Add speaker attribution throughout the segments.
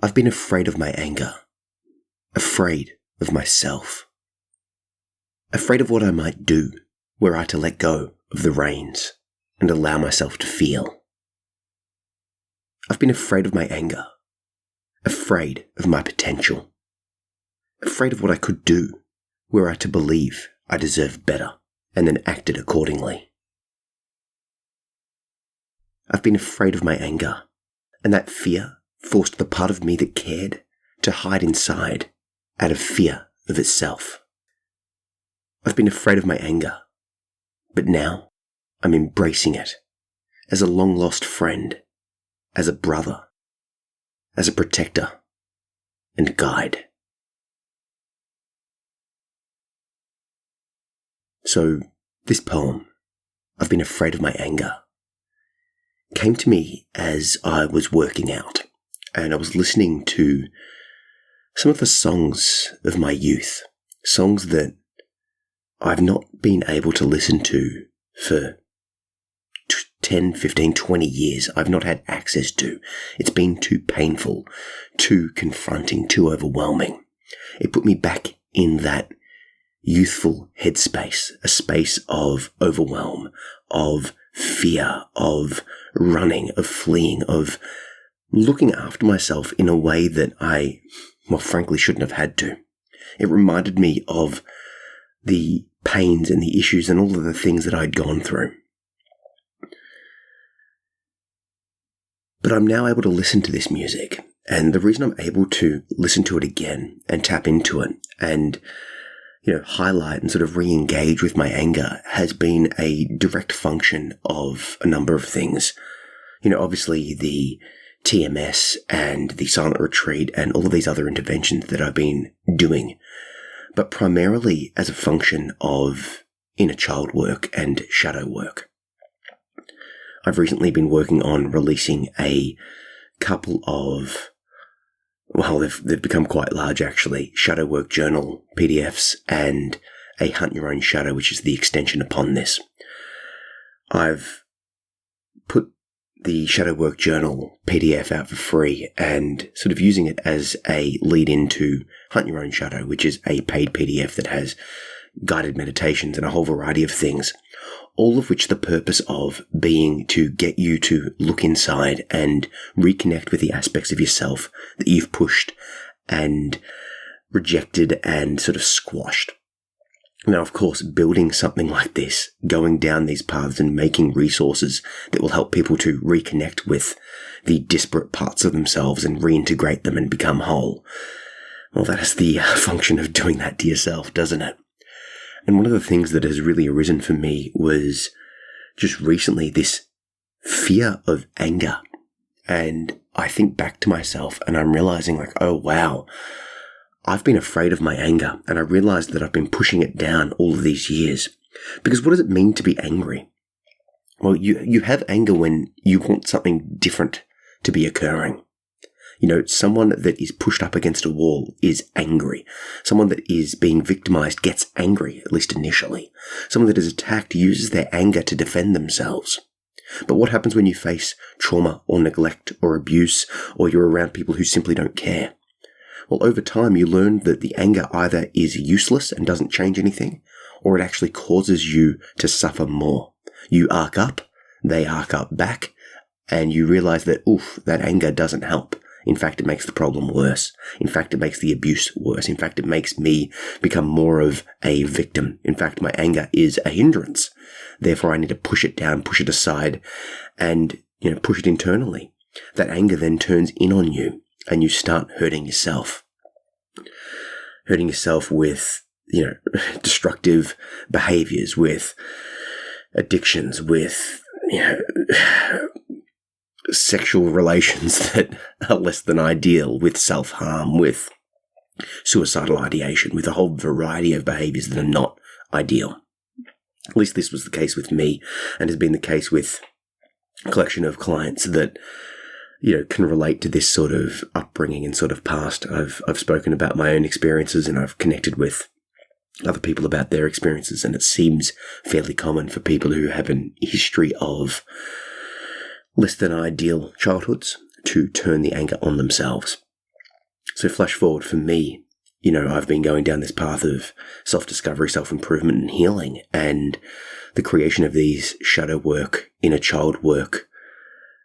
Speaker 1: I've been afraid of my anger, afraid of myself, afraid of what I might do were I to let go of the reins and allow myself to feel. I've been afraid of my anger, afraid of my potential, afraid of what I could do were I to believe I deserved better and then acted accordingly. I've been afraid of my anger, and that fear forced the part of me that cared to hide inside out of fear of itself. I've been afraid of my anger, but now I'm embracing it as a long-lost friend, as a brother, as a protector and guide. So this poem, I've been afraid of my anger, came to me as I was working out, and I was listening to some of the songs of my youth, songs that I've not been able to listen to for 10, 15, 20 years. I've not had access to. It's been too painful, too confronting, too overwhelming. It put me back in that youthful headspace, a space of overwhelm, of fear, of running, of fleeing, of looking after myself in a way that I, frankly shouldn't have had to. It reminded me of the pains and the issues and all of the things that I'd gone through. But I'm now able to listen to this music, and the reason I'm able to listen to it again and tap into it and highlight and sort of re-engage with my anger has been a direct function of a number of things. Obviously the TMS and the silent retreat and all of these other interventions that I've been doing, but primarily as a function of inner child work and shadow work. I've recently been working on releasing a couple of, they've become quite large actually, shadow work journal PDFs and a Hunt Your Own Shadow, which is the extension upon this. I've put the shadow work journal PDF out for free and sort of using it as a lead into Hunt Your Own Shadow, which is a paid PDF that has guided meditations and a whole variety of things, all of which the purpose of being to get you to look inside and reconnect with the aspects of yourself that you've pushed and rejected and sort of squashed. Now, of course, building something like this, going down these paths and making resources that will help people to reconnect with the disparate parts of themselves and reintegrate them and become whole. Well, that is the function of doing that to yourself, doesn't it? And one of the things that has really arisen for me was just recently this fear of anger. And I think back to myself and I'm realizing oh wow, I've been afraid of my anger, and I realized that I've been pushing it down all of these years. Because what does it mean to be angry? Well, you have anger when you want something different to be occurring. Someone that is pushed up against a wall is angry. Someone that is being victimized gets angry, at least initially. Someone that is attacked uses their anger to defend themselves. But what happens when you face trauma or neglect or abuse, or you're around people who simply don't care? Well, over time, you learn that the anger either is useless and doesn't change anything, or it actually causes you to suffer more. You arc up, they arc up back, and you realize that, that anger doesn't help. In fact, it makes the problem worse. In fact, it makes the abuse worse. In fact, it makes me become more of a victim. In fact, my anger is a hindrance. Therefore, I need to push it down, push it aside, and, push it internally. That anger then turns in on you, and you start hurting yourself. Hurting yourself with, destructive behaviors, with addictions, with, sexual relations that are less than ideal, with self-harm, with suicidal ideation, with a whole variety of behaviors that are not ideal. At least this was the case with me, and has been the case with a collection of clients that can relate to this sort of upbringing and sort of past. I've spoken about my own experiences, and I've connected with other people about their experiences, and it seems fairly common for people who have a history of less than ideal childhoods to turn the anger on themselves. So flash forward for me, I've been going down this path of self-discovery, self-improvement and healing, and the creation of these shadow work, inner child work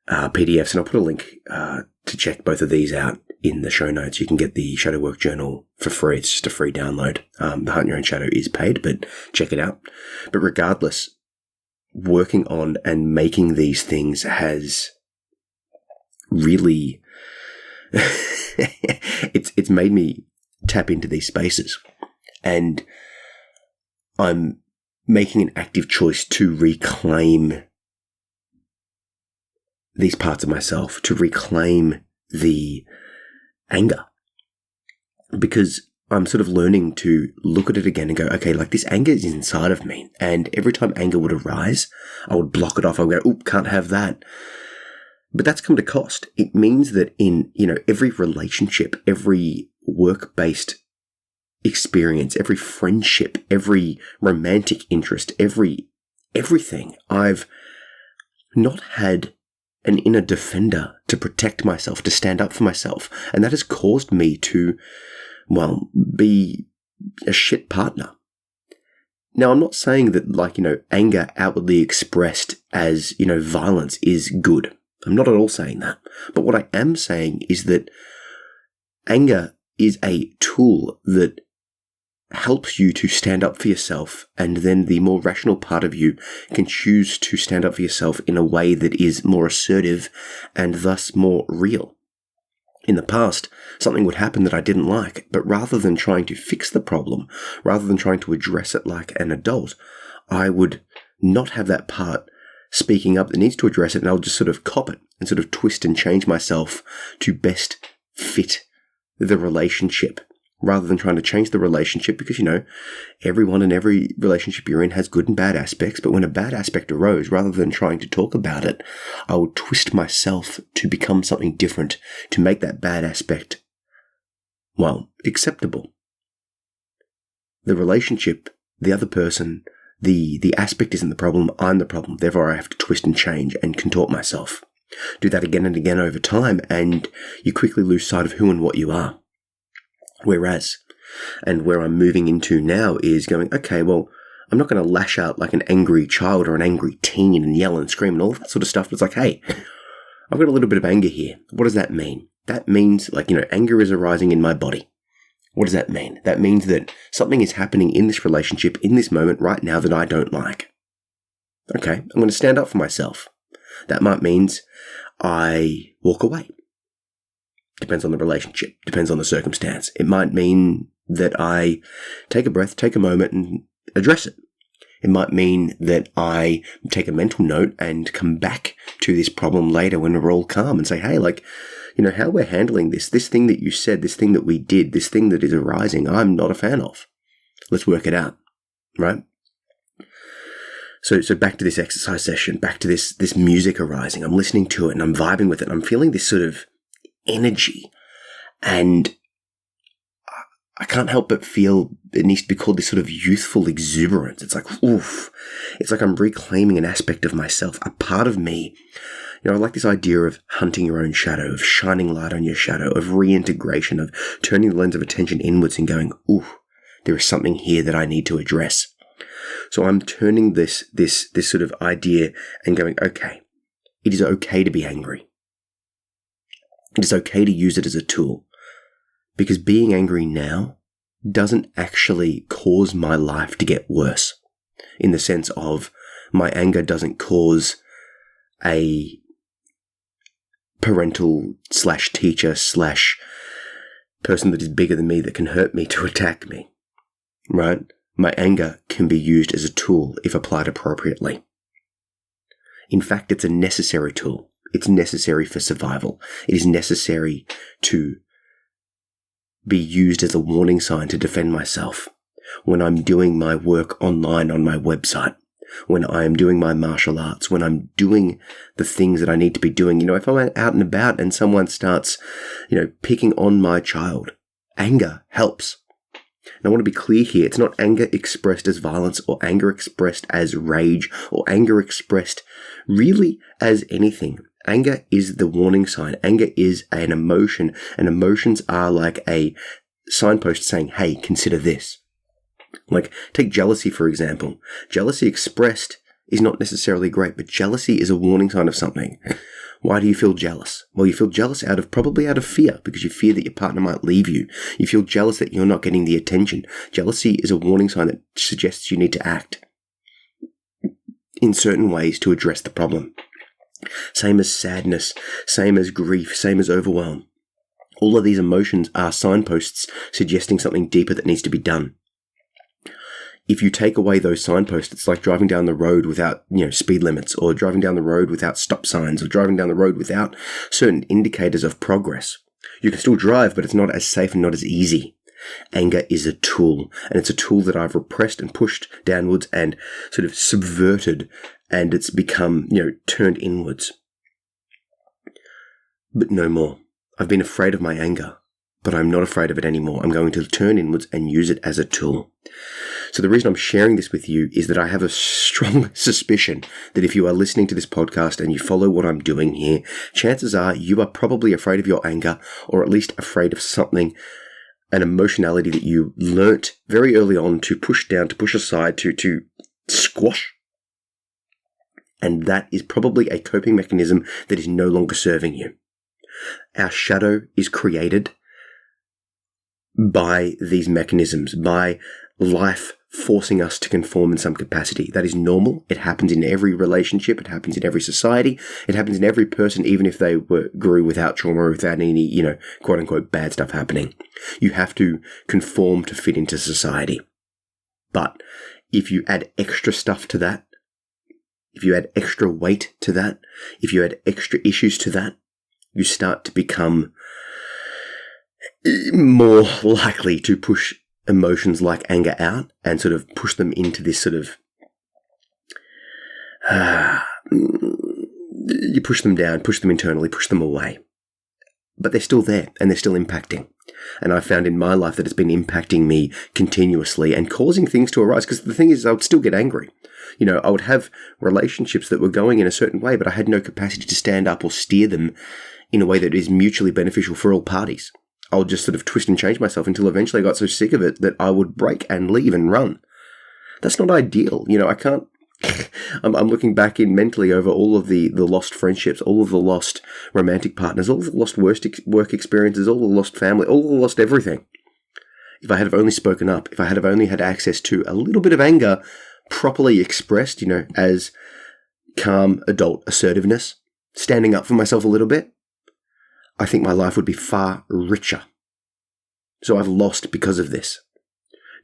Speaker 1: PDFs. And I'll put a link to check both of these out in the show notes. You can get the shadow work journal for free. It's just a free download. The Hunt Your Own Shadow is paid, but check it out. But regardless, working on and making these things has really it's made me tap into these spaces, and I'm making an active choice to reclaim these parts of myself, to reclaim the anger, because I'm sort of learning to look at it again and go, okay, like this anger is inside of me, and every time anger would arise, I would block it off. I would go, "Oop, can't have that." But that's come to cost. It means that in, every relationship, every work-based experience, every friendship, every romantic interest, everything, I've not had an inner defender to protect myself, to stand up for myself. And that has caused me to, be a shit partner. Now, I'm not saying that, anger outwardly expressed as, violence is good. I'm not at all saying that. But what I am saying is that anger is a tool that helps you to stand up for yourself, and then the more rational part of you can choose to stand up for yourself in a way that is more assertive and thus more real. In the past, something would happen that I didn't like, but rather than trying to fix the problem, rather than trying to address it like an adult, I would not have that part speaking up that needs to address it, and I'll just sort of cop it and sort of twist and change myself to best fit the relationship, rather than trying to change the relationship, because, everyone and every relationship you're in has good and bad aspects. But when a bad aspect arose, rather than trying to talk about it, I would twist myself to become something different, to make that bad aspect, acceptable. The relationship, the other person, the aspect isn't the problem, I'm the problem. Therefore, I have to twist and change and contort myself. Do that again and again over time, and you quickly lose sight of who and what you are. Whereas, and where I'm moving into now is going, okay, well, I'm not going to lash out like an angry child or an angry teen and yell and scream and all that sort of stuff. It's like, hey, I've got a little bit of anger here. What does that mean? That means, anger is arising in my body. What does that mean? That means that something is happening in this relationship, in this moment right now, that I don't like. Okay, I'm going to stand up for myself. That might mean I walk away. Depends on the relationship, depends on the circumstance. It might mean that I take a breath, take a moment and address it. It might mean that I take a mental note and come back to this problem later when we're all calm and say, hey, how we're handling this thing that you said, this thing that we did, this thing that is arising, I'm not a fan of. Let's work it out, right? So back to this exercise session, back to this music arising. I'm listening to it and I'm vibing with it. I'm feeling this sort of energy, and I can't help but feel it needs to be called this sort of youthful exuberance. It's like, oof. It's like I'm reclaiming an aspect of myself, a part of me. I like this idea of hunting your own shadow, of shining light on your shadow, of reintegration, of turning the lens of attention inwards and going, ooh, there is something here that I need to address. So I'm turning this sort of idea and going, okay, it is okay to be angry. It is okay to use it as a tool, because being angry now doesn't actually cause my life to get worse, in the sense of my anger doesn't cause a parental / teacher / person that is bigger than me that can hurt me to attack me, right? My anger can be used as a tool if applied appropriately. In fact, it's a necessary tool. It's necessary for survival. It is necessary to be used as a warning sign to defend myself when I'm doing my work online on my website, when I'm doing my martial arts, when I'm doing the things that I need to be doing. If I'm out and about and someone starts, picking on my child, anger helps. And I want to be clear here. It's not anger expressed as violence or anger expressed as rage or anger expressed really as anything. Anger is the warning sign. Anger is an emotion, and emotions are like a signpost saying, hey, consider this. Like, take jealousy, for example. Jealousy expressed is not necessarily great, but jealousy is a warning sign of something. Why do you feel jealous? Well, you feel jealous probably out of fear, because you fear that your partner might leave you. You feel jealous that you're not getting the attention. Jealousy is a warning sign that suggests you need to act in certain ways to address the problem. Same as sadness, same as grief, same as overwhelm. All of these emotions are signposts suggesting something deeper that needs to be done. If you take away those signposts, it's like driving down the road without, speed limits, or driving down the road without stop signs, or driving down the road without certain indicators of progress. You can still drive, but it's not as safe and not as easy. Anger is a tool, and it's a tool that I've repressed and pushed downwards and sort of subverted, and it's become, turned inwards. But no more. I've been afraid of my anger, but I'm not afraid of it anymore. I'm going to turn inwards and use it as a tool. So the reason I'm sharing this with you is that I have a strong suspicion that if you are listening to this podcast and you follow what I'm doing here, chances are you are probably afraid of your anger, or at least afraid of something, an emotionality that you learnt very early on to push down, to push aside, to squash. And that is probably a coping mechanism that is no longer serving you. Our shadow is created by these mechanisms, by life forcing us to conform in some capacity. That is normal. It happens in every relationship. It happens in every society. It happens in every person, even if they grew without trauma or without any, quote unquote, bad stuff happening. You have to conform to fit into society. But if you add extra stuff to that, if you add extra weight to that, if you add extra issues to that, you start to become more likely to push emotions like anger out and sort of push them into this sort of, you push them down, push them internally, push them away. But they're still there and they're still impacting. And I've found in my life that it's been impacting me continuously and causing things to arise. Because the thing is, I would still get angry. I would have relationships that were going in a certain way, but I had no capacity to stand up or steer them in a way that is mutually beneficial for all parties. I would just sort of twist and change myself until eventually I got so sick of it that I would break and leave and run. That's not ideal. I can't. I'm looking back in mentally over all of the lost friendships, all of the lost romantic partners, all of the lost work experiences, all the lost family, all the lost everything. If I had have only spoken up, if I had have only had access to a little bit of anger properly expressed, as calm adult assertiveness, standing up for myself a little bit, I think my life would be far richer. So I've lost because of this.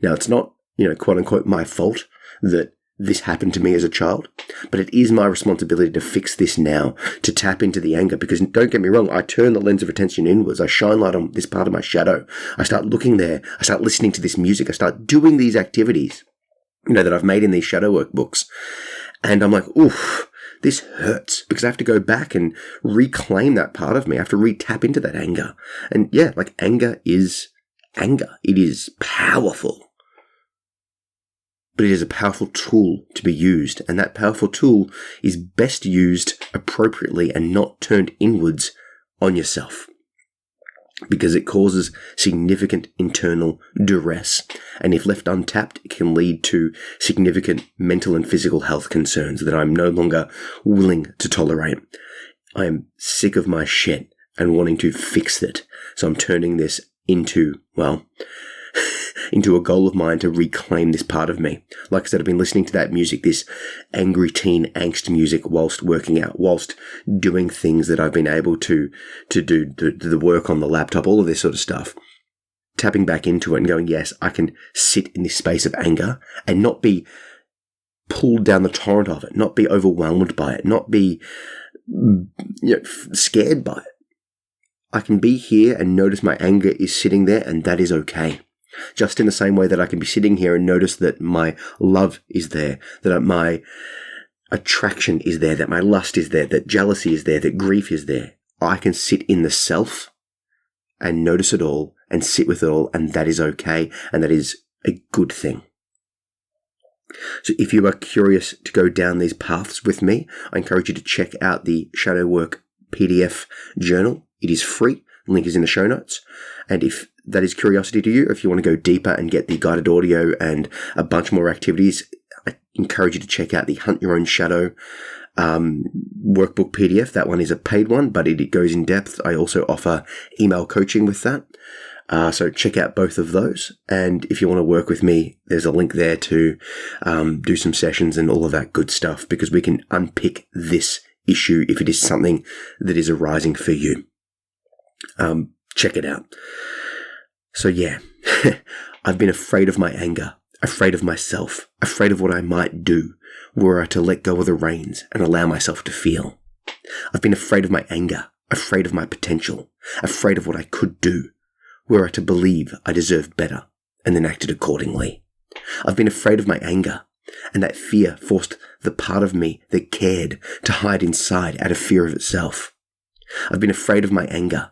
Speaker 1: Now, it's not, quote unquote, my fault that this happened to me as a child, but it is my responsibility to fix this now, to tap into the anger, because don't get me wrong, I turn the lens of attention inwards. I shine light on this part of my shadow. I start looking there. I start listening to this music. I start doing these activities, that I've made in these shadow workbooks. And I'm like, oof, this hurts, because I have to go back and reclaim that part of me. I have to re-tap into that anger. And yeah, anger is anger. It is powerful. But it is a powerful tool to be used, and that powerful tool is best used appropriately and not turned inwards on yourself, because it causes significant internal duress, and if left untapped, it can lead to significant mental and physical health concerns that I'm no longer willing to tolerate. I am sick of my shit and wanting to fix it, so I'm turning this into a goal of mine to reclaim this part of me. Like I said, I've been listening to that music, this angry teen angst music, whilst working out, whilst doing things that I've been able to do the work on the laptop, all of this sort of stuff. Tapping back into it and going, yes, I can sit in this space of anger and not be pulled down the torrent of it, not be overwhelmed by it, not be scared by it. I can be here and notice my anger is sitting there, and that is okay. Just in the same way that I can be sitting here and notice that my love is there, that my attraction is there, that my lust is there, that jealousy is there, that grief is there. I can sit in the self and notice it all and sit with it all, and that is okay, and that is a good thing. So if you are curious to go down these paths with me, I encourage you to check out the shadow work PDF journal. It is free. Link is in the show notes. And if that is curiosity to you, if you want to go deeper and get the guided audio and a bunch more activities, I encourage you to check out the Hunt Your Own Shadow workbook PDF. That one is a paid one, but it goes in depth. I also offer email coaching with that. So check out both of those. And if you want to work with me, there's a link there to do some sessions and all of that good stuff, because we can unpick this issue if it is something that is arising for you. Check it out. So yeah, I've been afraid of my anger, afraid of myself, afraid of what I might do were I to let go of the reins and allow myself to feel. I've been afraid of my anger, afraid of my potential, afraid of what I could do were I to believe I deserved better and then acted accordingly. I've been afraid of my anger, and that fear forced the part of me that cared to hide inside out of fear of itself. I've been afraid of my anger,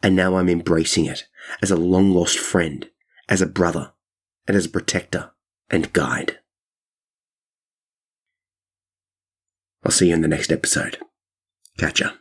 Speaker 1: and now I'm embracing it as a long-lost friend, as a brother, and as a protector and guide. I'll see you in the next episode. Catch ya.